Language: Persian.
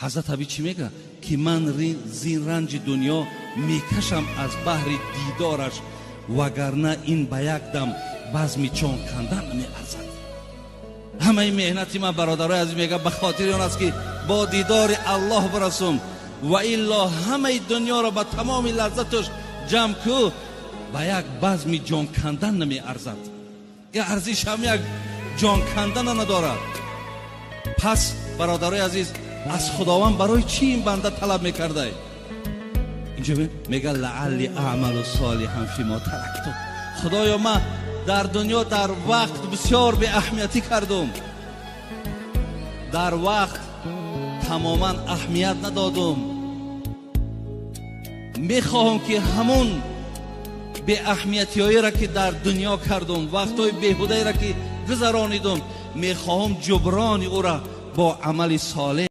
حضرت علی چی میگه که من زین رنج دنیا میکشم از بحر دیدارش، وگرنه این به یک دم بزمی چون کندن میارزد. همه مهنتی من برادرای عزیز میگه به خاطر اون است که با دیدار الله برسم، و الا همه دنیا را به تمام لذتش جمع کو به یک بزمی جان کندن نمیارزد. این ارزش هم یک جان کندن ندارد. پس برادرای عزیز از خداوند برای چی این بنده طلب میکرده؟ اینجا میگه لعلی اعمل صالحا فیما ترکت. خدایا من در دنیا در وقت بسیار به اهمیتی کردم، در وقت تماما اهمیت ندادم. میخواهم که همون به اهمیتی هایی را که در دنیا کردم، وقت های بیهوده را که گذرانیدم، میخواهم جبران او را با عمل صالح